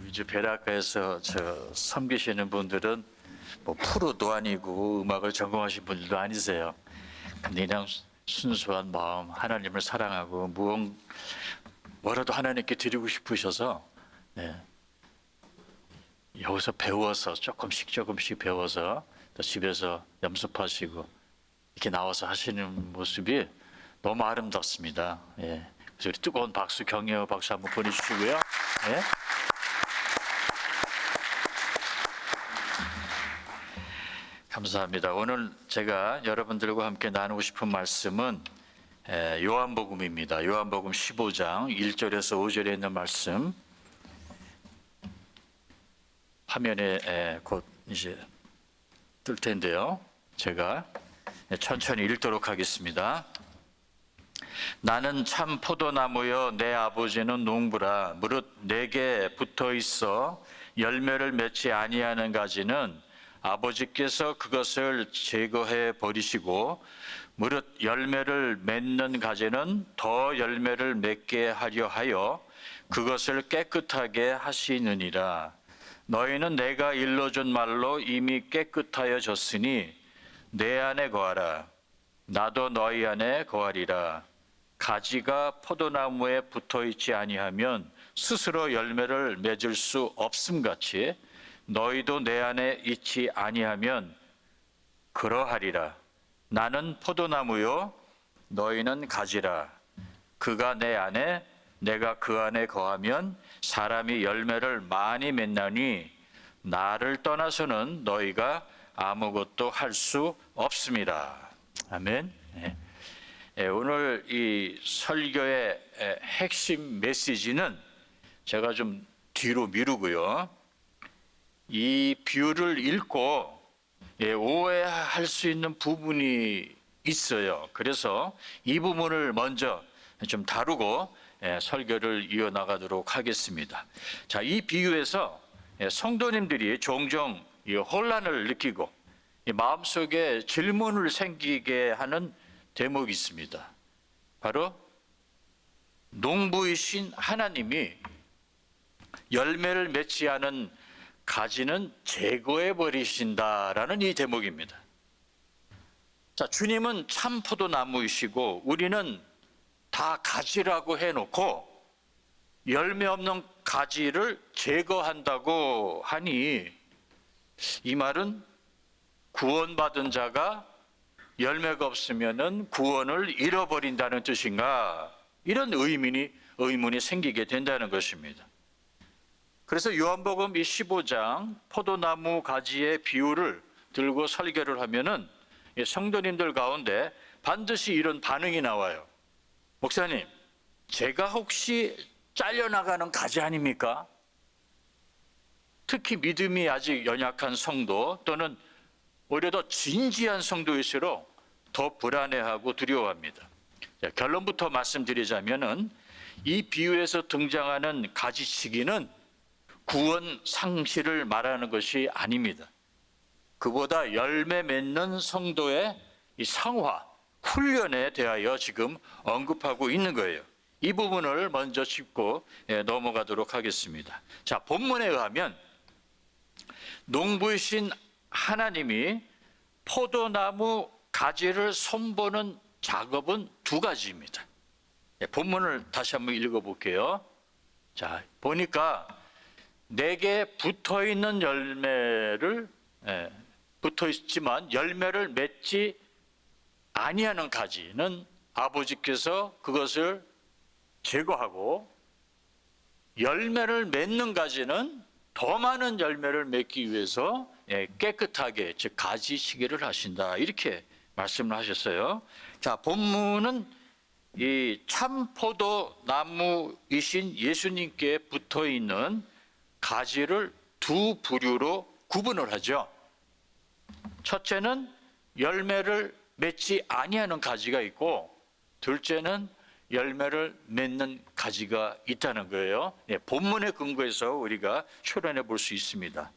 이제 베라카에서 섬기시는 분들은 뭐 프로도 아니고 음악을 전공하신 분들도 아니세요. 근데 그냥 순수한 마음, 하나님을 사랑하고 뭐라도 하나님께 드리고 싶으셔서 여기서 배워서 조금씩 배워서 또 집에서 연습하시고 이렇게 나와서 하시는 모습이 너무 아름답습니다. 그래서 우리 뜨거운 박수, 격려의 박수 한번 보내주시고요. 감사합니다. 오늘 제가 여러분들과 함께 나누고 싶은 말씀은 요한복음입니다. 요한복음 15장 1절에서 5절에 있는 말씀, 화면에 곧 이제 뜰 텐데요. 제가 천천히 읽도록 하겠습니다. 나는 참 포도나무여 내 아버지는 농부라. 무릇 내게 붙어 있어 열매를 맺지 아니하는 가지는 아버지께서 그것을 제거해 버리시고, 무릇 열매를 맺는 가지는 더 열매를 맺게 하려 하여 그것을 깨끗하게 하시느니라. 너희는 내가 일러준 말로 이미 깨끗하여졌으니 내 안에 거하라. 나도 너희 안에 거하리라. 가지가 포도나무에 붙어 있지 아니하면 스스로 열매를 맺을 수 없음같이 너희도 내 안에 있지 아니하면 그러하리라. 나는 포도나무요 너희는 가지라. 그가 내 안에 내가 그 안에 거하면 사람이 열매를 많이 맺나니 나를 떠나서는 너희가 아무것도 할 수 없습니다. 아멘. 오늘 이 설교의 핵심 메시지는 제가 좀 뒤로 미루고요. 이 비유를 읽고 오해할 수 있는 부분이 있어요. 그래서 이 부분을 먼저 좀 다루고 설교를 이어나가도록 하겠습니다. 자, 이 비유에서 성도님들이 종종 혼란을 느끼고 마음속에 질문을 생기게 하는 대목이 있습니다. 바로 농부이신 하나님이 열매를 맺지 않은 가지는 제거해 버리신다라는 이 대목입니다. 자, 주님은 참 포도나무이시고 우리는 다 가지라고 해놓고 열매 없는 가지를 제거한다고 하니, 이 말은 구원받은 자가 열매가 없으면은 구원을 잃어버린다는 뜻인가? 이런 의문이 생기게 된다는 것입니다. 그래서 요한복음 15장 포도나무 가지의 비유를 들고 설교를 하면은 성도님들 가운데 반드시 이런 반응이 나와요. 목사님, 제가 혹시 잘려나가는 가지 아닙니까? 특히 믿음이 아직 연약한 성도 또는 오히려 더 진지한 성도일수록 더 불안해하고 두려워합니다. 결론부터 말씀드리자면은 이 비유에서 등장하는 가지치기는 구원 상실을 말하는 것이 아닙니다. 그보다 열매 맺는 성도의 이 성화, 훈련에 대하여 지금 언급하고 있는 거예요. 이 부분을 먼저 짚고 넘어가도록 하겠습니다. 자, 본문에 의하면 농부이신 하나님이 포도나무 가지를 손보는 작업은 두 가지입니다. 본문을 다시 한번 읽어볼게요. 자, 보니까 내게 붙어있는 열매를 붙어있지만 열매를 맺지 아니하는 가지는 아버지께서 그것을 제거하고, 열매를 맺는 가지는 더 많은 열매를 맺기 위해서 깨끗하게, 즉 가지치기를 하신다, 이렇게 말씀을 하셨어요. 자, 본문은 이 참포도 나무이신 예수님께 붙어 있는 가지를 두 부류로 구분을 하죠. 첫째는 열매를 맺지 아니하는 가지가 있고, 둘째는 열매를 맺는 가지가 있다는 거예요. 본문에 근거해서 우리가 추론해 볼 수 있습니다.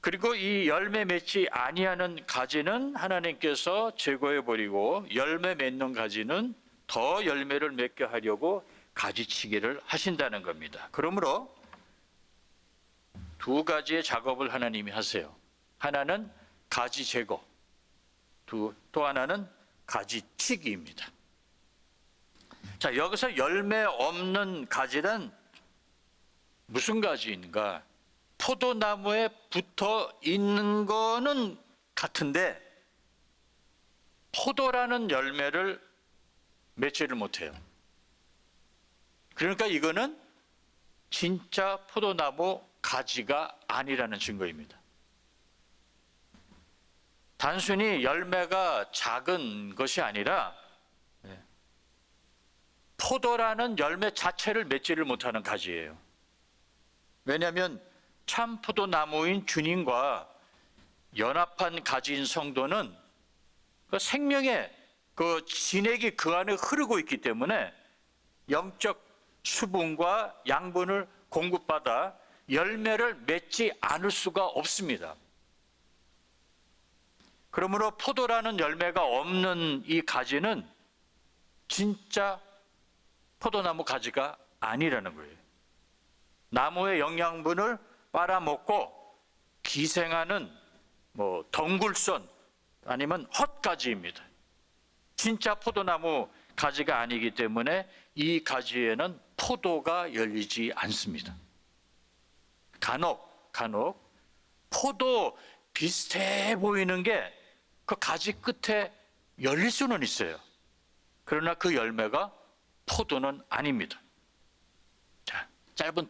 그리고 이 열매 맺지 아니하는 가지는 하나님께서 제거해 버리고, 열매 맺는 가지는 더 열매를 맺게 하려고 가지치기를 하신다는 겁니다. 그러므로 두 가지의 작업을 하나님이 하세요. 하나는 가지 제거, 또 하나는 가지 치기입니다. 자, 여기서 열매 없는 가지는 무슨 가지인가? 포도나무에 붙어 있는 거는 같은데 포도라는 열매를 맺지를 못해요. 그러니까 이거는 진짜 포도나무 가지가 아니라는 증거입니다. 단순히 열매가 작은 것이 아니라 포도라는 열매 자체를 맺지를 못하는 가지예요. 왜냐하면 참 포도나무인 주님과 연합한 가지인 성도는 그 생명의 그 진액이 그 안에 흐르고 있기 때문에 영적 수분과 양분을 공급받아 열매를 맺지 않을 수가 없습니다. 그러므로 포도라는 열매가 없는 이 가지는 진짜 포도나무 가지가 아니라는 거예요. 나무의 영양분을 빨아먹고 기생하는 덩굴선 아니면 헛가지입니다. 진짜 포도나무 가지가 아니기 때문에 이 가지에는 포도가 열리지 않습니다. 간혹 포도 비슷해 보이는 게 그 가지 끝에 열릴 수는 있어요. 그러나 그 열매가 포도는 아닙니다. 자, 짧은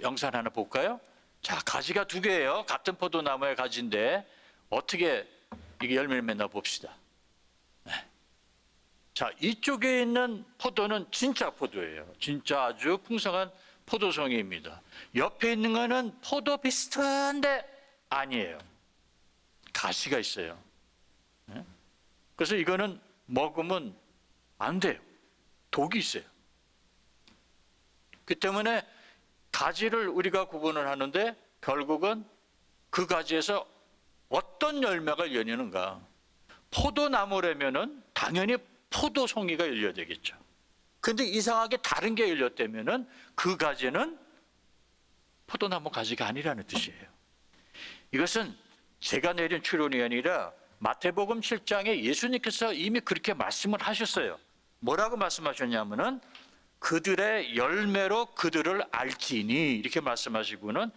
영상 하나 볼까요? 자, 가지가 두 개예요. 같은 포도나무의 가지인데 어떻게 이게 열매를 맺나 봅시다. 네. 자, 이쪽에 있는 포도는 진짜 포도예요. 진짜 아주 풍성한 포도송이입니다. 옆에 있는 거는 포도 비슷한데 아니에요. 가시가 있어요. 네? 그래서 이거는 먹으면 안 돼요. 독이 있어요. 그 때문에 가지를 우리가 구분을 하는데 결국은 그 가지에서 어떤 열매가 열리는가. 포도나무라면은 당연히 포도송이가 열려야 되겠죠. 근데 이상하게 다른 게 열렸다면은 그 가지는 포도나무 가지가 아니라는 뜻이에요. 이것은 제가 내린 추론이 아니라 마태복음 7장에 예수님께서 이미 그렇게 말씀을 하셨어요. 뭐라고 말씀하셨냐면은 그들의 열매로 그들을 알지니 이렇게 말씀하시고는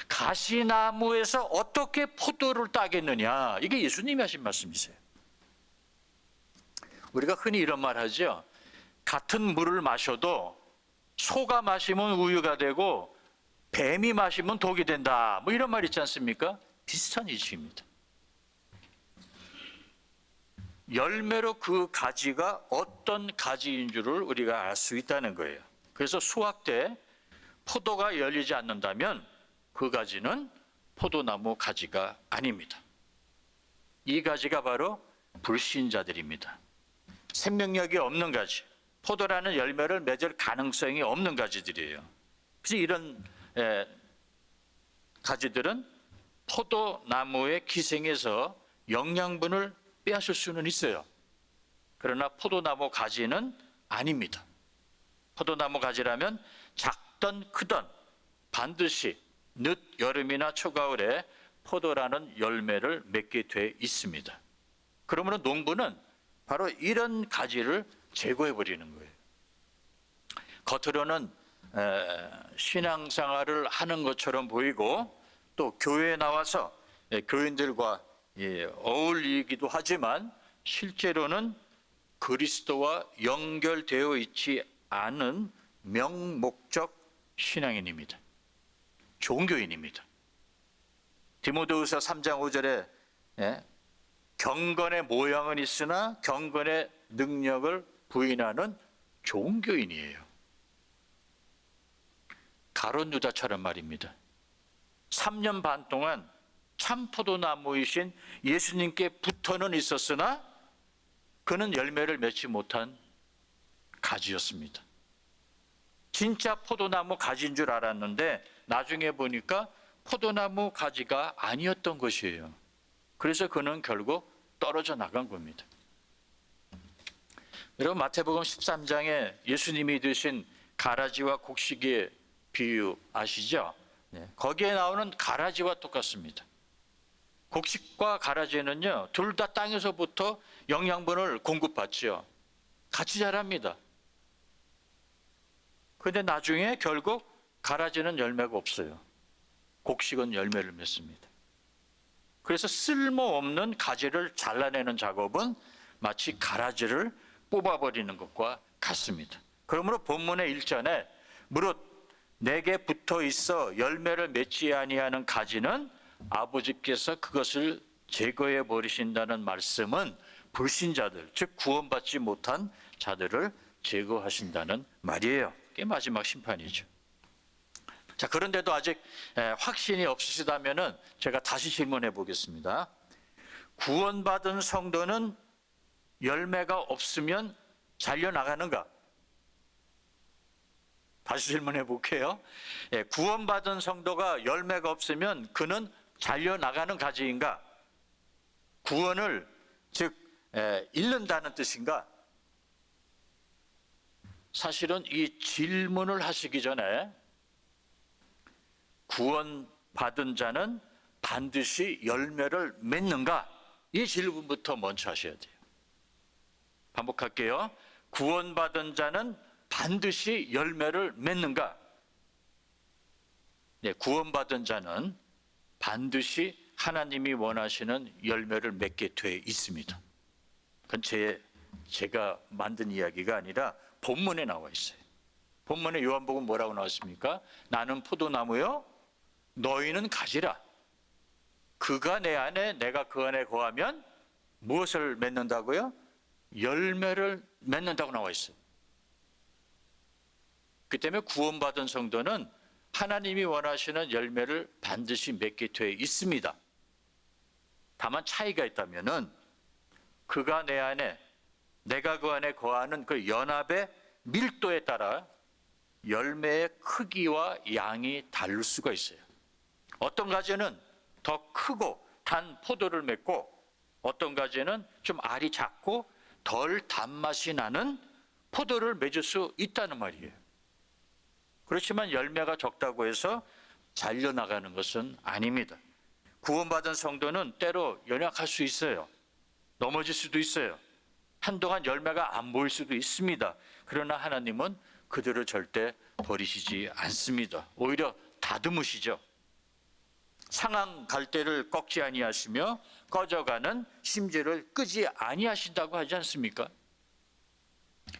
가시나무에서 어떻게 포도를 따겠느냐, 이게 예수님이 하신 말씀이세요. 우리가 흔히 이런 말 하죠. 같은 물을 마셔도 소가 마시면 우유가 되고 뱀이 마시면 독이 된다, 뭐 이런 말 있지 않습니까? 비슷한 이치입니다. 열매로 그 가지가 어떤 가지인 줄을 우리가 알 수 있다는 거예요. 그래서 수확 때 포도가 열리지 않는다면 그 가지는 포도나무 가지가 아닙니다. 이 가지가 바로 불신자들입니다. 생명력이 없는 가지, 포도라는 열매를 맺을 가능성이 없는 가지들이에요. 그래서 이런 가지들은 포도나무의 기생에서 영양분을 빼앗을 수는 있어요. 그러나 포도나무 가지는 아닙니다. 포도나무 가지라면 작든 크든 반드시 늦 여름이나 초가을에 포도라는 열매를 맺게 돼 있습니다. 그러므로 농부는 바로 이런 가지를 제거해 버리는 거예요. 겉으로는 신앙생활을 하는 것처럼 보이고 또 교회에 나와서 교인들과 어울리기도 하지만 실제로는 그리스도와 연결되어 있지 않은 명목적 신앙인입니다. 종교인입니다. 디모데후서 3장 5절에 경건의 모양은 있으나 경건의 능력을 부인하는 종교인이에요. 가룟 유다처럼 말입니다. 3년 반 동안 참포도나무이신 예수님께 붙어는 있었으나 그는 열매를 맺지 못한 가지였습니다. 진짜 포도나무 가지인 줄 알았는데 나중에 보니까 포도나무 가지가 아니었던 것이에요. 그래서 그는 결국 떨어져 나간 겁니다. 여러분, 마태복음 13장에 예수님이 드신 가라지와 곡식의 비유 아시죠? 거기에 나오는 가라지와 똑같습니다. 곡식과 가라지는요, 둘 다 땅에서부터 영양분을 공급받지요. 같이 자랍니다. 그런데 나중에 결국 가라지는 열매가 없어요. 곡식은 열매를 맺습니다. 그래서 쓸모없는 가지를 잘라내는 작업은 마치 가라지를 뽑아버리는 것과 같습니다. 그러므로 본문의 1절에 무릇 내게 붙어 있어 열매를 맺지 아니하는 가지는 아버지께서 그것을 제거해 버리신다는 말씀은 불신자들, 즉 구원받지 못한 자들을 제거하신다는 말이에요. 그게 마지막 심판이죠. 자, 그런데도 아직 확신이 없으시다면은 제가 다시 질문해 보겠습니다. 구원받은 성도는 열매가 없으면 잘려나가는가? 다시 질문해 볼게요. 구원받은 성도가 열매가 없으면 그는 잘려나가는 가지인가? 구원을 즉 잃는다는 뜻인가? 사실은 이 질문을 하시기 전에 구원받은 자는 반드시 열매를 맺는가? 이 질문부터 먼저 하셔야 돼요. 반복할게요. 구원받은 자는 반드시 열매를 맺는가? 구원받은 자는 반드시 하나님이 원하시는 열매를 맺게 돼 있습니다. 그건 제가 만든 이야기가 아니라 본문에 나와 있어요. 본문에 요한복음 뭐라고 나왔습니까? 나는 포도나무요, 너희는 가지라. 그가 내 안에, 내가 그 안에 거하면 무엇을 맺는다고요? 열매를 맺는다고 나와 있어요. 그 때문에 구원받은 성도는 하나님이 원하시는 열매를 반드시 맺게 돼 있습니다. 다만 차이가 있다면은 그가 내 안에, 내가 그 안에 거하는 그 연합의 밀도에 따라 열매의 크기와 양이 다를 수가 있어요. 어떤 가지는 더 크고 단 포도를 맺고, 어떤 가지는 좀 알이 작고 덜 단맛이 나는 포도를 맺을 수 있다는 말이에요. 그렇지만 열매가 적다고 해서 잘려나가는 것은 아닙니다. 구원받은 성도는 때로 연약할 수 있어요. 넘어질 수도 있어요. 한동안 열매가 안 보일 수도 있습니다. 그러나 하나님은 그들을 절대 버리시지 않습니다. 오히려 다듬으시죠. 상한 갈대를 꺾지 아니하시며 꺼져가는 심지를 끄지 아니하신다고 하지 않습니까?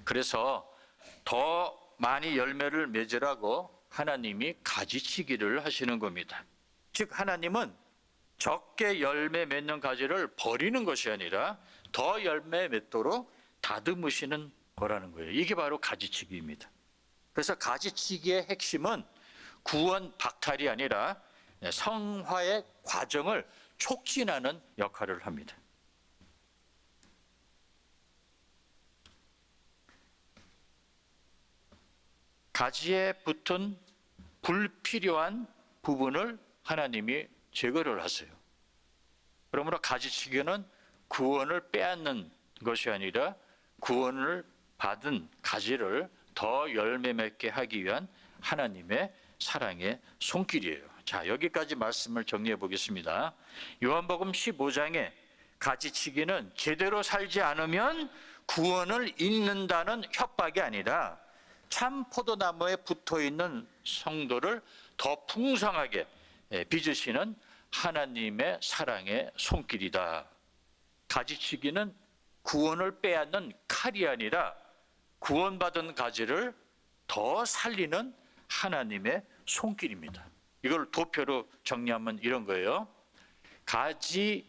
그래서 더 많이 열매를 맺으라고 하나님이 가지치기를 하시는 겁니다. 즉 하나님은 적게 열매 맺는 가지를 버리는 것이 아니라 더 열매 맺도록 다듬으시는 거라는 거예요. 이게 바로 가지치기입니다. 그래서 가지치기의 핵심은 구원 박탈이 아니라 성화의 과정을 촉진하는 역할을 합니다. 가지에 붙은 불필요한 부분을 하나님이 제거를 하세요. 그러므로 가지치기는 구원을 빼앗는 것이 아니라 구원을 받은 가지를 더 열매 맺게 하기 위한 하나님의 사랑의 손길이에요. 자, 여기까지 말씀을 정리해 보겠습니다. 요한복음 15장에 가지치기는 제대로 살지 않으면 구원을 잃는다는 협박이 아니라 참 포도나무에 붙어 있는 성도를 더 풍성하게 빚으시는 하나님의 사랑의 손길이다. 가지치기는 구원을 빼앗는 칼이 아니라 구원받은 가지를 더 살리는 하나님의 손길입니다. 이걸 도표로 정리하면 이런 거예요. 가지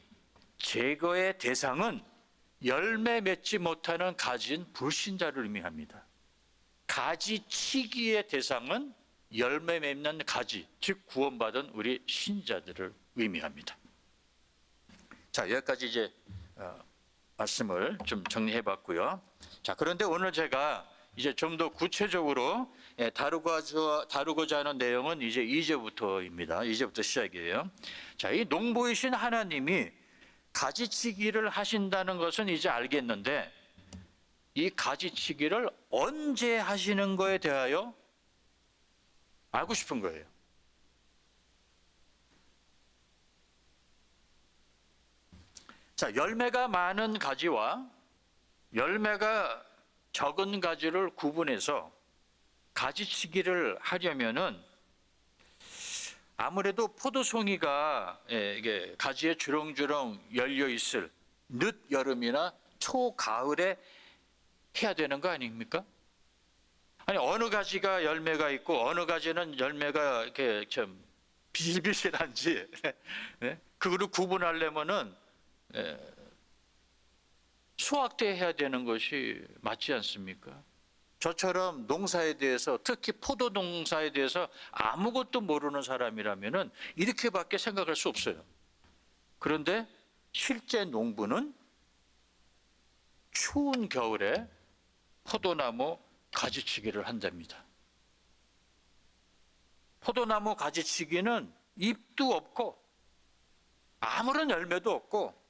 제거의 대상은 열매 맺지 못하는 가지인 불신자를 의미합니다. 가지치기의 대상은 열매 맺는 가지, 즉 구원받은 우리 신자들을 의미합니다. 자, 여기까지 이제 말씀을 좀 정리해 봤고요. 자, 그런데 오늘 제가 이제 좀 더 구체적으로 다루고자 하는 내용은 이제 2절부터입니다. 2절부터 시작이에요. 자, 이 농부이신 하나님이 가지치기를 하신다는 것은 이제 알겠는데 이 가지치기를 언제 하시는 거에 대하여 알고 싶은 거예요. 자, 열매가 많은 가지와 열매가 적은 가지를 구분해서 가지치기를 하려면은 아무래도 포도송이가 이게 가지에 주렁주렁 열려 있을 늦 여름이나 초 가을에 해야 되는 거 아닙니까? 아니, 어느 가지가 열매가 있고 어느 가지는 열매가 이렇게 좀 비실비실한지 그거를 구분하려면은 수학 때 해야 되는 것이 맞지 않습니까? 저처럼 농사에 대해서, 특히 포도 농사에 대해서 아무것도 모르는 사람이라면은 이렇게밖에 생각할 수 없어요. 그런데 실제 농부는 추운 겨울에 포도나무 가지치기를 한답니다. 포도나무 가지치기는 잎도 없고 아무런 열매도 없고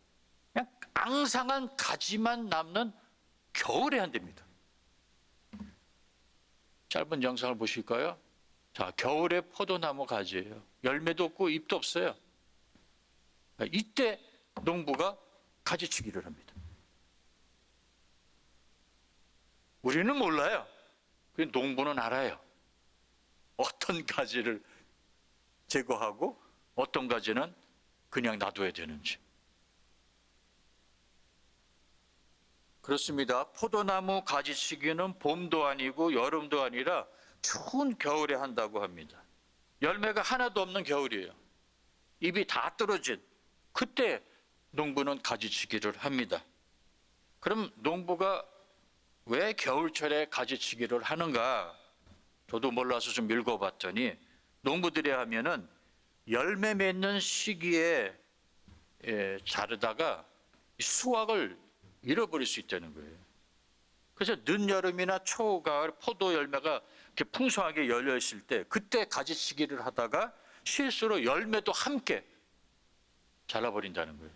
그냥 앙상한 가지만 남는 겨울에 한답니다. 짧은 영상을 보실까요? 자, 겨울에 포도나무 가지예요. 열매도 없고 잎도 없어요. 이때 농부가 가지치기를 합니다. 우리는 몰라요. 농부는 알아요. 어떤 가지를 제거하고 어떤 가지는 그냥 놔둬야 되는지. 그렇습니다. 포도나무 가지치기는 봄도 아니고 여름도 아니라 추운 겨울에 한다고 합니다. 열매가 하나도 없는 겨울이에요. 잎이 다 떨어진 그때 농부는 가지치기를 합니다. 그럼 농부가 왜 겨울철에 가지치기를 하는가? 저도 몰라서 좀 읽어봤더니 농부들이 하면은 열매 맺는 시기에 자르다가 수확을 잃어버릴 수 있다는 거예요. 그래서 늦여름이나 초가을 포도 열매가 이렇게 풍성하게 열려 있을 때 그때 가지치기를 하다가 실수로 열매도 함께 잘라버린다는 거예요.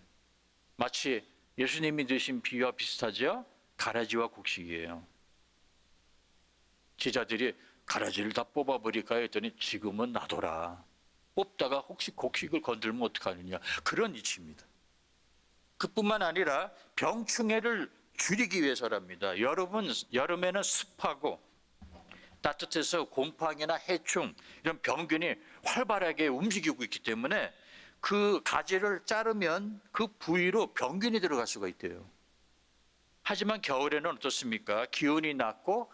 마치 예수님이 드신 비유와 비슷하죠? 가라지와 곡식이에요. 제자들이 가라지를 다 뽑아버릴까 했더니 지금은 놔둬라. 뽑다가 혹시 곡식을 건들면 어떡하느냐. 그런 이치입니다. 그뿐만 아니라 병충해를 줄이기 위해서랍니다. 여름에는 습하고 따뜻해서 곰팡이나 해충 이런 병균이 활발하게 움직이고 있기 때문에 그 가지를 자르면 그 부위로 병균이 들어갈 수가 있대요. 하지만 겨울에는 어떻습니까? 기온이 낮고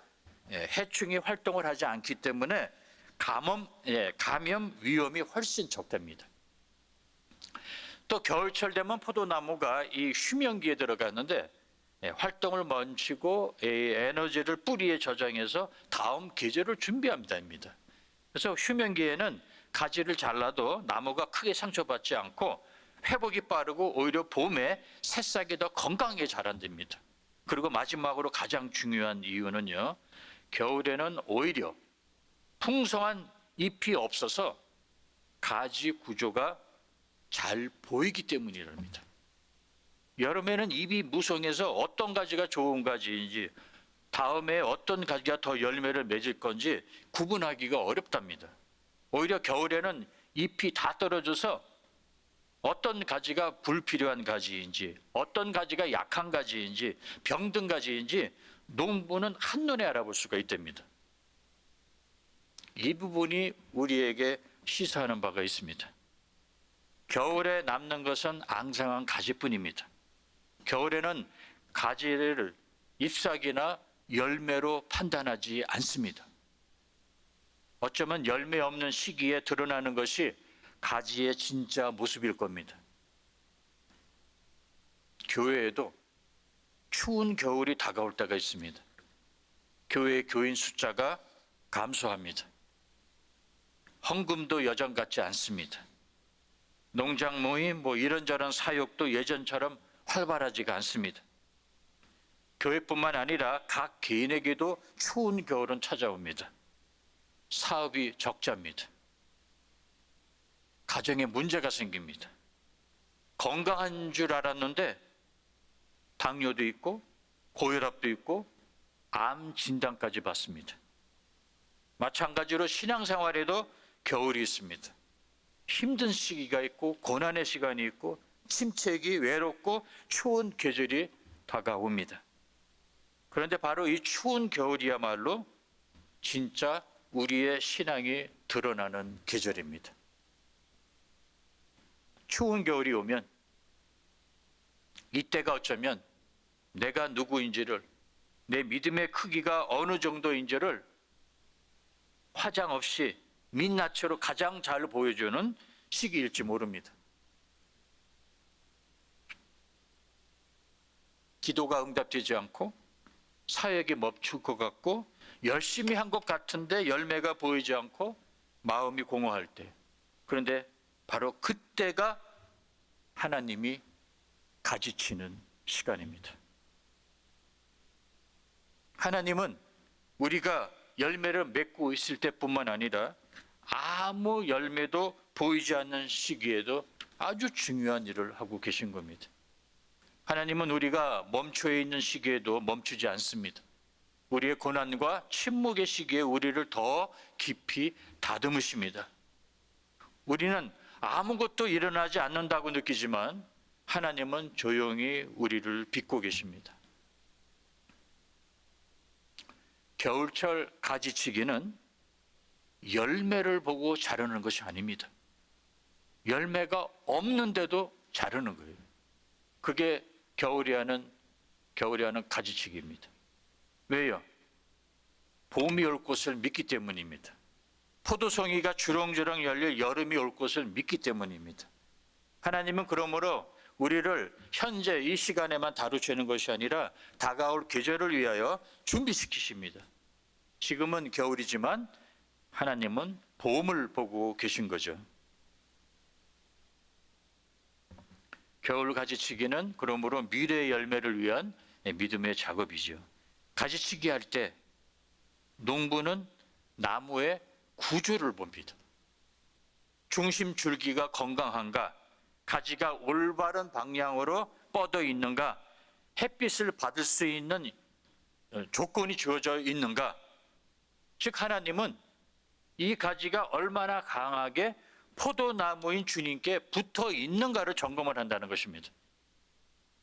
해충이 활동을 하지 않기 때문에 감염 위험이 훨씬 적답니다. 또 겨울철 되면 포도나무가 이 휴면기에 들어갔는데 활동을 멈추고 에너지를 뿌리에 저장해서 다음 계절을 준비합니다. 그래서 휴면기에는 가지를 잘라도 나무가 크게 상처받지 않고 회복이 빠르고 오히려 봄에 새싹이 더 건강하게 자란답니다. 그리고 마지막으로 가장 중요한 이유는요, 겨울에는 오히려 풍성한 잎이 없어서 가지 구조가 잘 보이기 때문이랍니다. 여름에는 잎이 무성해서 어떤 가지가 좋은 가지인지 다음에 어떤 가지가 더 열매를 맺을 건지 구분하기가 어렵답니다. 오히려 겨울에는 잎이 다 떨어져서 어떤 가지가 불필요한 가지인지 어떤 가지가 약한 가지인지 병든 가지인지 농부는 한눈에 알아볼 수가 있답니다. 이 부분이 우리에게 시사하는 바가 있습니다. 겨울에 남는 것은 앙상한 가지뿐입니다. 겨울에는 가지를 잎사귀나 열매로 판단하지 않습니다. 어쩌면 열매 없는 시기에 드러나는 것이 가지의 진짜 모습일 겁니다. 교회에도 추운 겨울이 다가올 때가 있습니다. 교회 교인 숫자가 감소합니다. 헌금도 여전 같지 않습니다. 농장 모임, 이런저런 사역도 예전처럼 활발하지가 않습니다. 교회뿐만 아니라 각 개인에게도 추운 겨울은 찾아옵니다. 사업이 적자입니다. 가정에 문제가 생깁니다. 건강한 줄 알았는데 당뇨도 있고 고혈압도 있고 암 진단까지 받습니다. 마찬가지로 신앙생활에도 겨울이 있습니다. 힘든 시기가 있고 고난의 시간이 있고 침체기, 외롭고 추운 계절이 다가옵니다. 그런데 바로 이 추운 겨울이야말로 진짜 우리의 신앙이 드러나는 계절입니다. 추운 겨울이 오면 이때가 어쩌면 내가 누구인지를, 내 믿음의 크기가 어느 정도인지를 화장 없이 민낯으로 가장 잘 보여주는 시기일지 모릅니다. 기도가 응답되지 않고 사역이 멈출 것 같고 열심히 한 것 같은데 열매가 보이지 않고 마음이 공허할 때, 그런데 바로 그때가 하나님이 가지치는 시간입니다. 하나님은 우리가 열매를 맺고 있을 때뿐만 아니라 아무 열매도 보이지 않는 시기에도 아주 중요한 일을 하고 계신 겁니다. 하나님은 우리가 멈춰 있는 시기에도 멈추지 않습니다. 우리의 고난과 침묵의 시기에 우리를 더 깊이 다듬으십니다. 우리는 아무것도 일어나지 않는다고 느끼지만 하나님은 조용히 우리를 빚고 계십니다. 겨울철 가지치기는 열매를 보고 자르는 것이 아닙니다. 열매가 없는데도 자르는 거예요. 그게 겨울이 하는 가지치기입니다. 왜요? 봄이 올 것을 믿기 때문입니다. 포도송이가 주렁주렁 열릴 여름이 올 것을 믿기 때문입니다. 하나님은 그러므로 우리를 현재 이 시간에만 다루시는 것이 아니라 다가올 계절을 위하여 준비시키십니다. 지금은 겨울이지만 하나님은 봄을 보고 계신 거죠. 겨울 가지치기는 그러므로 미래의 열매를 위한 믿음의 작업이죠. 가지치기 할 때 농부는 나무의 구조를 봅니다. 중심 줄기가 건강한가, 가지가 올바른 방향으로 뻗어 있는가, 햇빛을 받을 수 있는 조건이 주어져 있는가. 즉 하나님은 이 가지가 얼마나 강하게 포도나무인 주님께 붙어 있는가를 점검을 한다는 것입니다.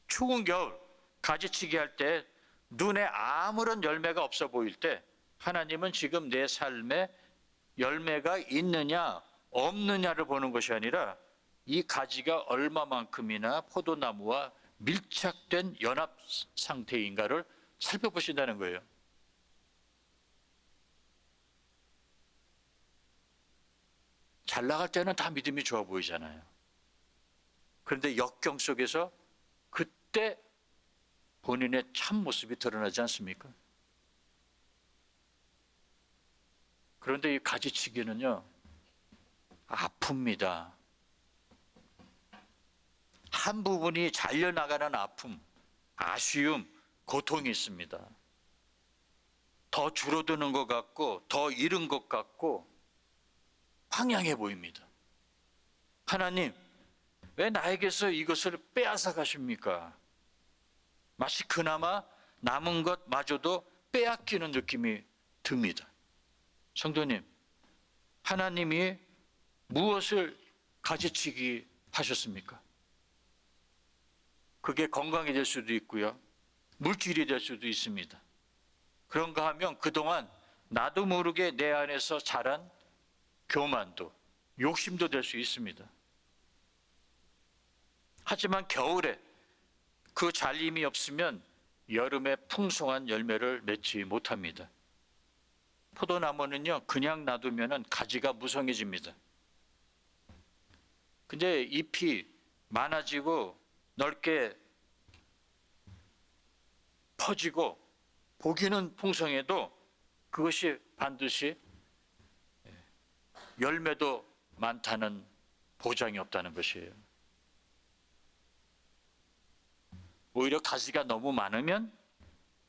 추운 겨울 가지치기 할 때 눈에 아무런 열매가 없어 보일 때 하나님은 지금 내 삶에 열매가 있느냐 없느냐를 보는 것이 아니라 이 가지가 얼마만큼이나 포도나무와 밀착된 연합 상태인가를 살펴보신다는 거예요. 잘 나갈 때는 다 믿음이 좋아 보이잖아요. 그런데 역경 속에서 그때 본인의 참 모습이 드러나지 않습니까? 그런데 이 가지치기는요, 아픕니다. 한 부분이 잘려나가는 아픔, 아쉬움, 고통이 있습니다. 더 줄어드는 것 같고, 더 잃은 것 같고, 황량해 보입니다. 하나님, 왜 나에게서 이것을 빼앗아 가십니까? 마치 그나마 남은 것마저도 빼앗기는 느낌이 듭니다. 성도님, 하나님이 무엇을 가지치기 하셨습니까? 그게 건강이 될 수도 있고요, 물질이 될 수도 있습니다. 그런가 하면 그동안 나도 모르게 내 안에서 자란 교만도, 욕심도 될 수 있습니다. 하지만 겨울에 그 잘림이 없으면 여름에 풍성한 열매를 맺지 못합니다. 포도나무는요, 그냥 놔두면 가지가 무성해집니다. 근데 잎이 많아지고 넓게 퍼지고 보기는 풍성해도 그것이 반드시 열매도 많다는 보장이 없다는 것이에요. 오히려 가지가 너무 많으면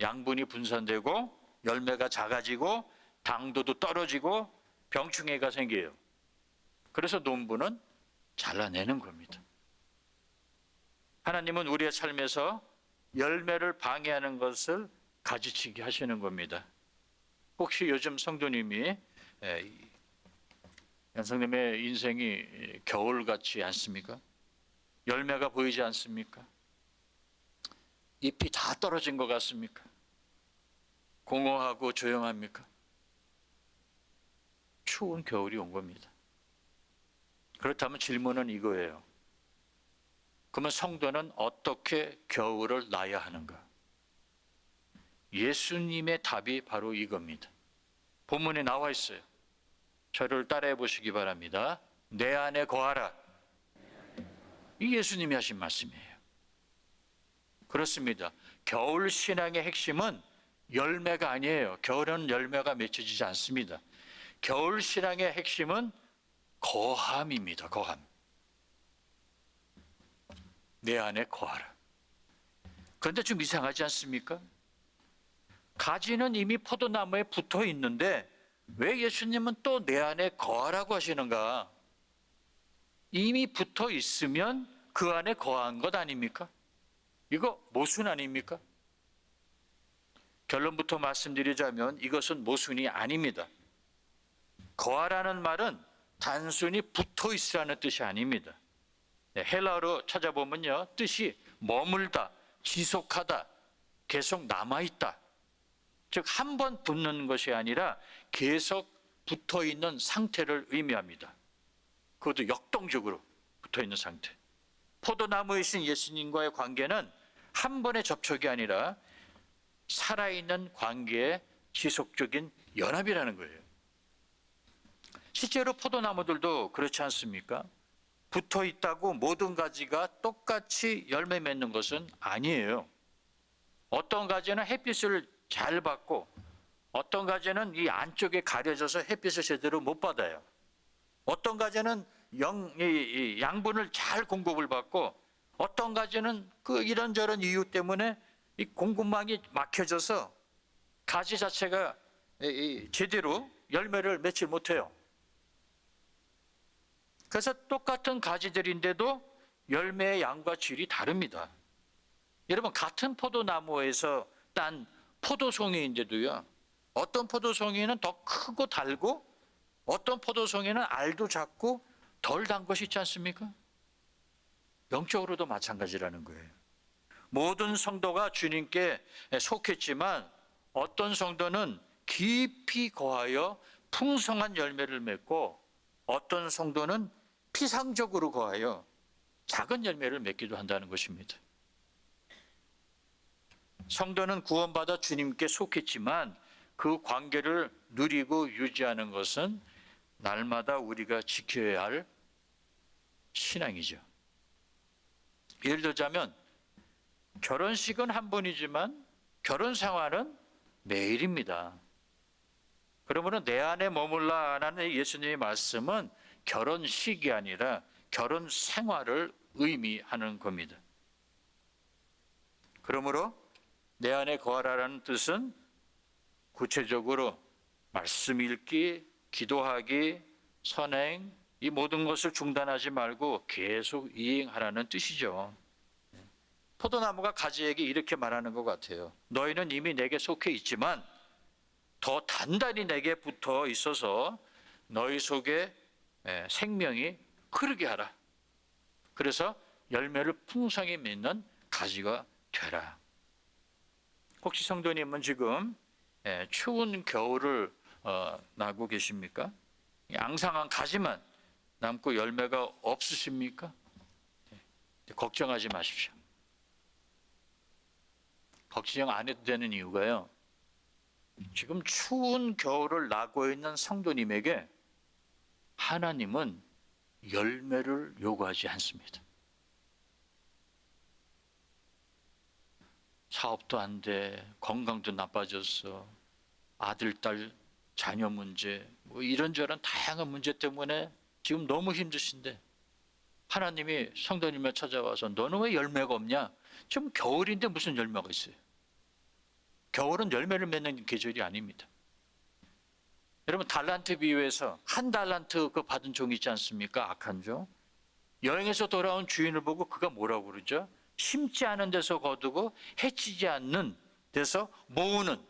양분이 분산되고 열매가 작아지고 당도도 떨어지고 병충해가 생겨요. 그래서 농부는 잘라내는 겁니다. 하나님은 우리의 삶에서 열매를 방해하는 것을 가지치기 하시는 겁니다. 혹시 요즘 성도님이 연성님의 인생이 겨울 같지 않습니까? 열매가 보이지 않습니까? 잎이 다 떨어진 것 같습니까? 공허하고 조용합니까? 추운 겨울이 온 겁니다. 그렇다면 질문은 이거예요. 그러면 성도는 어떻게 겨울을 나야 하는가? 예수님의 답이 바로 이겁니다. 본문에 나와 있어요. 저를 따라해 보시기 바랍니다. 내 안에 거하라. 이 예수님이 하신 말씀이에요. 그렇습니다. 겨울 신앙의 핵심은 열매가 아니에요. 겨울은 열매가 맺혀지지 않습니다. 겨울 신앙의 핵심은 거함입니다. 거함. 내 안에 거하라. 그런데 좀 이상하지 않습니까? 가지는 이미 포도나무에 붙어 있는데 왜 예수님은 또 내 안에 거하라고 하시는가? 이미 붙어 있으면 그 안에 거한 것 아닙니까? 이거 모순 아닙니까? 결론부터 말씀드리자면 이것은 모순이 아닙니다. 거하라는 말은 단순히 붙어 있으라는 뜻이 아닙니다. 헬라어로 찾아보면요, 뜻이 머물다, 지속하다, 계속 남아있다. 즉, 한 번 붙는 것이 아니라 계속 붙어 있는 상태를 의미합니다. 그것도 역동적으로 붙어 있는 상태. 포도나무에 있는 예수님과의 관계는 한 번의 접촉이 아니라 살아있는 관계의 지속적인 연합이라는 거예요. 실제로 포도나무들도 그렇지 않습니까? 붙어 있다고 모든 가지가 똑같이 열매 맺는 것은 아니에요. 어떤 가지는 햇빛을 잘 받고 어떤 가지는 이 안쪽에 가려져서 햇빛을 제대로 못 받아요. 어떤 가지는 양분을 잘 공급을 받고 어떤 가지는 그 이런저런 이유 때문에 이 공급망이 막혀져서 가지 자체가 제대로 열매를 맺지 못해요. 그래서 똑같은 가지들인데도 열매의 양과 질이 다릅니다. 여러분, 같은 포도나무에서 딴 포도송이인데도요, 어떤 포도송이는 더 크고 달고 어떤 포도송이는 알도 작고 덜 단 것이 있지 않습니까? 영적으로도 마찬가지라는 거예요. 모든 성도가 주님께 속했지만 어떤 성도는 깊이 거하여 풍성한 열매를 맺고 어떤 성도는 피상적으로 거하여 작은 열매를 맺기도 한다는 것입니다. 성도는 구원받아 주님께 속했지만 그 관계를 누리고 유지하는 것은 날마다 우리가 지켜야 할 신앙이죠. 예를 들자면 결혼식은 한 번이지만 결혼 생활은 매일입니다. 그러므로 내 안에 머물라라는 예수님의 말씀은 결혼식이 아니라 결혼 생활을 의미하는 겁니다. 그러므로 내 안에 거하라는 뜻은 구체적으로 말씀 읽기, 기도하기, 선행, 이 모든 것을 중단하지 말고 계속 이행하라는 뜻이죠. 포도나무가 가지에게 이렇게 말하는 것 같아요. 너희는 이미 내게 속해 있지만 더 단단히 내게 붙어 있어서 너희 속에 생명이 흐르게 하라. 그래서 열매를 풍성히 맺는 가지가 되라. 혹시 성도님은 지금 추운 겨울을 나고 계십니까? 앙상한 가지만 남고 열매가 없으십니까? 걱정하지 마십시오. 걱정 안 해도 되는 이유가요, 지금 추운 겨울을 나고 있는 성도님에게 하나님은 열매를 요구하지 않습니다. 사업도 안 돼, 건강도 나빠졌어, 아들, 딸, 자녀 문제, 뭐 이런저런 다양한 문제 때문에 지금 너무 힘드신데 하나님이 성도님을 찾아와서 너는 왜 열매가 없냐? 지금 겨울인데 무슨 열매가 있어요? 겨울은 열매를 맺는 계절이 아닙니다. 여러분, 달란트 비유에서 한 달란트 그 받은 종이 있지 않습니까? 악한 종. 여행에서 돌아온 주인을 보고 그가 뭐라고 그러죠? 심지 않은 데서 거두고 해치지 않는 데서 모으는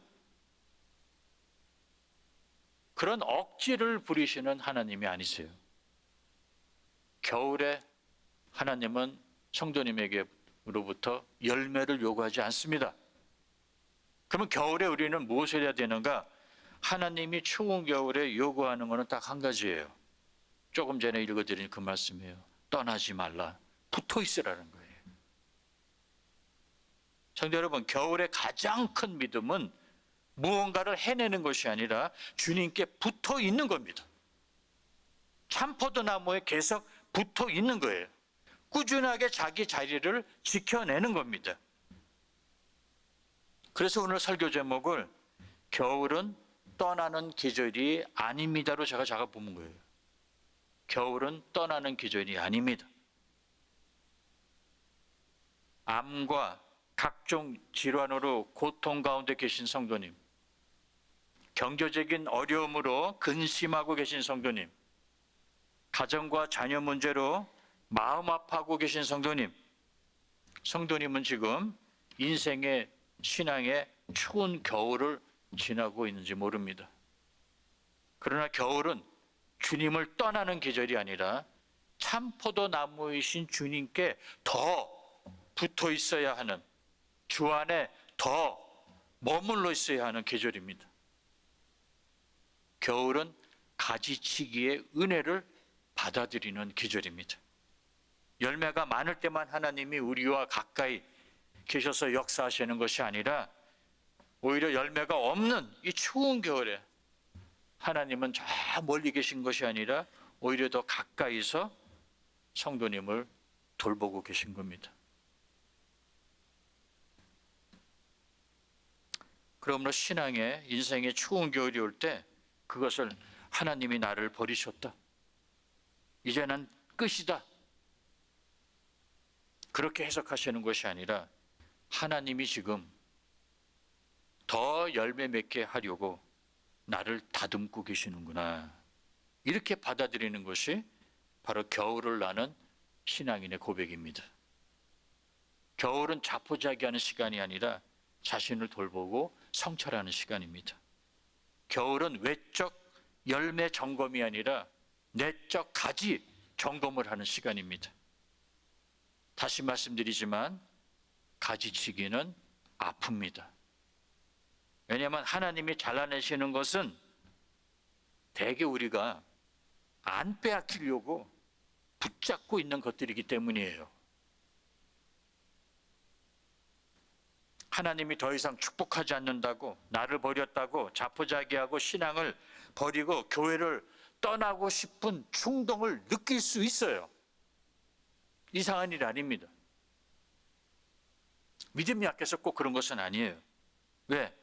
그런 억지를 부리시는 하나님이 아니세요. 겨울에 하나님은 성도님에게로부터 열매를 요구하지 않습니다. 그러면 겨울에 우리는 무엇을 해야 되는가? 하나님이 추운 겨울에 요구하는 것은 딱 한 가지예요. 조금 전에 읽어드린 그 말씀이에요. 떠나지 말라. 붙어 있으라는 거예요. 성도 여러분, 겨울의 가장 큰 믿음은 무언가를 해내는 것이 아니라 주님께 붙어 있는 겁니다. 참포도나무에 계속 붙어 있는 거예요. 꾸준하게 자기 자리를 지켜내는 겁니다. 그래서 오늘 설교 제목을 겨울은 떠나는 계절이 아닙니다로 제가 잡아보는 거예요. 겨울은 떠나는 계절이 아닙니다. 암과 각종 질환으로 고통 가운데 계신 성도님, 경제적인 어려움으로 근심하고 계신 성도님, 가정과 자녀 문제로 마음 아파하고 계신 성도님, 성도님은 지금 인생의 신앙의 추운 겨울을 지나고 있는지 모릅니다. 그러나 겨울은 주님을 떠나는 계절이 아니라 참포도나무이신 주님께 더 붙어 있어야 하는, 주 안에 더 머물러 있어야 하는 계절입니다. 겨울은 가지치기의 은혜를 받아들이는 계절입니다. 열매가 많을 때만 하나님이 우리와 가까이 계셔서 역사하시는 것이 아니라 오히려 열매가 없는 이 추운 겨울에 하나님은 저 멀리 계신 것이 아니라 오히려 더 가까이서 성도님을 돌보고 계신 겁니다. 그러므로 신앙의 인생의 추운 겨울이 올 때 그것을 하나님이 나를 버리셨다. 이제는 끝이다. 그렇게 해석하시는 것이 아니라 하나님이 지금 더 열매 맺게 하려고 나를 다듬고 계시는구나. 이렇게 받아들이는 것이 바로 겨울을 나는 신앙인의 고백입니다. 겨울은 자포자기하는 시간이 아니라 자신을 돌보고 성찰하는 시간입니다. 겨울은 외적 열매 점검이 아니라 내적 가지 점검을 하는 시간입니다. 다시 말씀드리지만 가지치기는 아픕니다. 왜냐하면 하나님이 잘라내시는 것은 대개 우리가 안 빼앗기려고 붙잡고 있는 것들이기 때문이에요. 하나님이 더 이상 축복하지 않는다고, 나를 버렸다고 자포자기하고 신앙을 버리고 교회를 떠나고 싶은 충동을 느낄 수 있어요. 이상한 일 아닙니다. 믿음이 약해서 꼭 그런 것은 아니에요. 왜?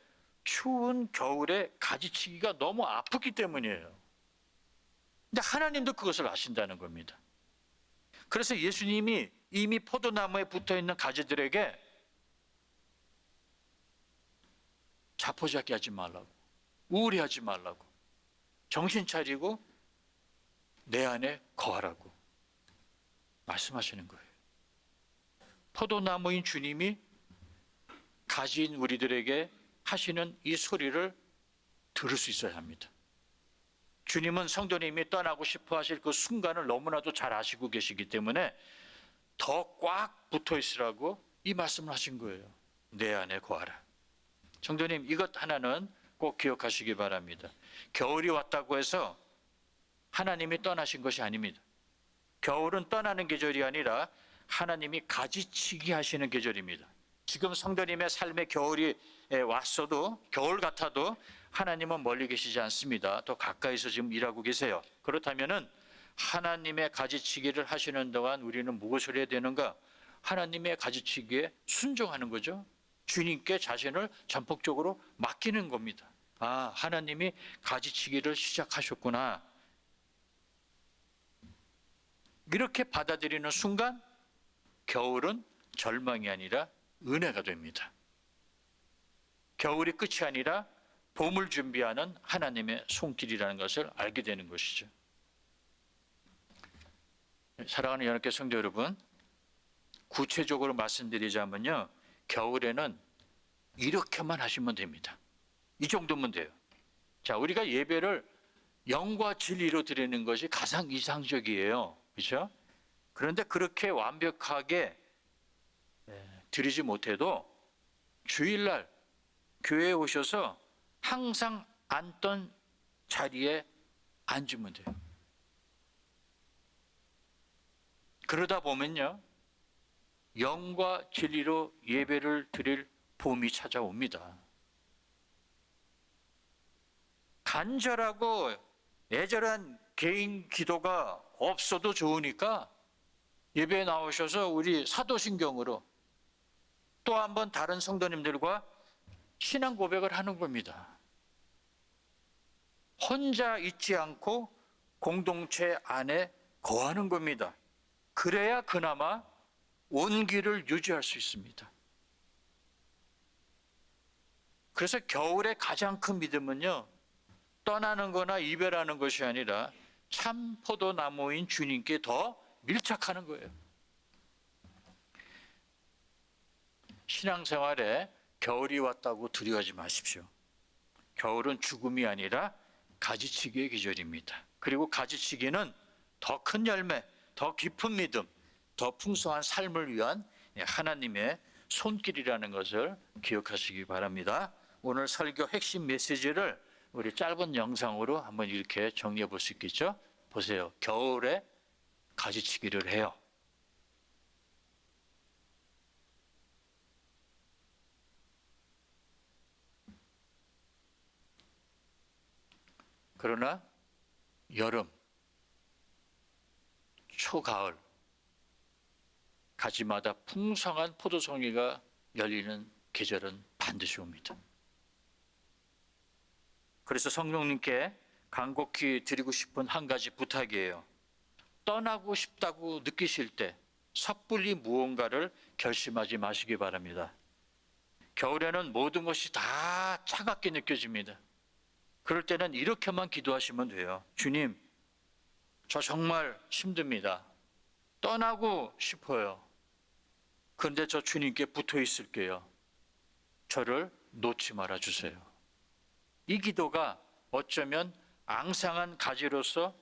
추운 겨울에 가지치기가 너무 아프기 때문이에요. 근데 하나님도 그것을 아신다는 겁니다. 그래서 예수님이 이미 포도나무에 붙어있는 가지들에게 자포자기 하지 말라고, 우울해하지 말라고, 정신 차리고 내 안에 거하라고 말씀하시는 거예요. 포도나무인 주님이 가지인 우리들에게 하시는 이 소리를 들을 수 있어야 합니다. 주님은 성도님이 떠나고 싶어 하실 그 순간을 너무나도 잘 아시고 계시기 때문에 더 꽉 붙어 있으라고 이 말씀을 하신 거예요. 내 안에 거하라. 성도님, 이것 하나는 꼭 기억하시기 바랍니다. 겨울이 왔다고 해서 하나님이 떠나신 것이 아닙니다. 겨울은 떠나는 계절이 아니라 하나님이 가지치기 하시는 계절입니다. 지금 성도님의 삶에 겨울이 왔어도, 겨울 같아도 하나님은 멀리 계시지 않습니다. 더 가까이서 지금 일하고 계세요. 그렇다면은 하나님의 가지치기를 하시는 동안 우리는 무엇을 해야 되는가? 하나님의 가지치기에 순종하는 거죠. 주님께 자신을 전폭적으로 맡기는 겁니다. 아, 하나님이 가지치기를 시작하셨구나. 이렇게 받아들이는 순간 겨울은 절망이 아니라 은혜가 됩니다. 겨울이 끝이 아니라 봄을 준비하는 하나님의 손길이라는 것을 알게 되는 것이죠. 사랑하는 연합교회 성도 여러분, 구체적으로 말씀드리자면요, 겨울에는 이렇게만 하시면 됩니다. 이 정도면 돼요. 자, 우리가 예배를 영과 진리로 드리는 것이 가장 이상적이에요. 그렇죠? 그런데 그렇게 완벽하게 드리지 못해도 주일날 교회에 오셔서 항상 앉던 자리에 앉으면 돼요. 그러다 보면요, 영과 진리로 예배를 드릴 봄이 찾아옵니다. 간절하고 애절한 개인 기도가 없어도 좋으니까 예배에 나오셔서 우리 사도신경으로 또 한번 다른 성도님들과 신앙 고백을 하는 겁니다. 혼자 있지 않고 공동체 안에 거하는 겁니다. 그래야 그나마 온기를 유지할 수 있습니다. 그래서 겨울의 가장 큰 믿음은요, 떠나는 거나 이별하는 것이 아니라 참 포도나무인 주님께 더 밀착하는 거예요. 신앙생활에 겨울이 왔다고 두려워하지 마십시오. 겨울은 죽음이 아니라 가지치기의 계절입니다. 그리고 가지치기는 더 큰 열매, 더 깊은 믿음, 더 풍성한 삶을 위한 하나님의 손길이라는 것을 기억하시기 바랍니다. 오늘 설교 핵심 메시지를 우리 짧은 영상으로 한번 이렇게 정리해 볼 수 있겠죠? 보세요. 겨울에 가지치기를 해요. 그러나 여름, 초가을, 가지마다 풍성한 포도송이가 열리는 계절은 반드시 옵니다. 그래서 성령님께 간곡히 드리고 싶은 한 가지 부탁이에요. 떠나고 싶다고 느끼실 때 섣불리 무언가를 결심하지 마시기 바랍니다. 겨울에는 모든 것이 다 차갑게 느껴집니다. 그럴 때는 이렇게만 기도하시면 돼요. 주님, 저 정말 힘듭니다. 떠나고 싶어요. 그런데 저 주님께 붙어 있을게요. 저를 놓지 말아 주세요. 이 기도가 어쩌면 앙상한 가지로서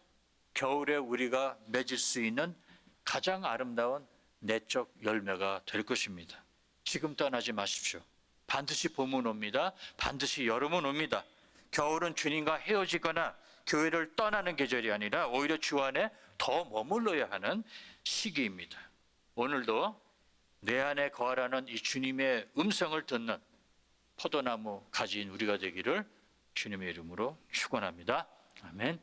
겨울에 우리가 맺을 수 있는 가장 아름다운 내적 열매가 될 것입니다. 지금 떠나지 마십시오. 반드시 봄은 옵니다. 반드시 여름은 옵니다. 겨울은 주님과 헤어지거나 교회를 떠나는 계절이 아니라 오히려 주 안에 더 머물러야 하는 시기입니다. 오늘도 내 안에 거하라는 이 주님의 음성을 듣는 포도나무 가지인 우리가 되기를 주님의 이름으로 축원합니다. 아멘.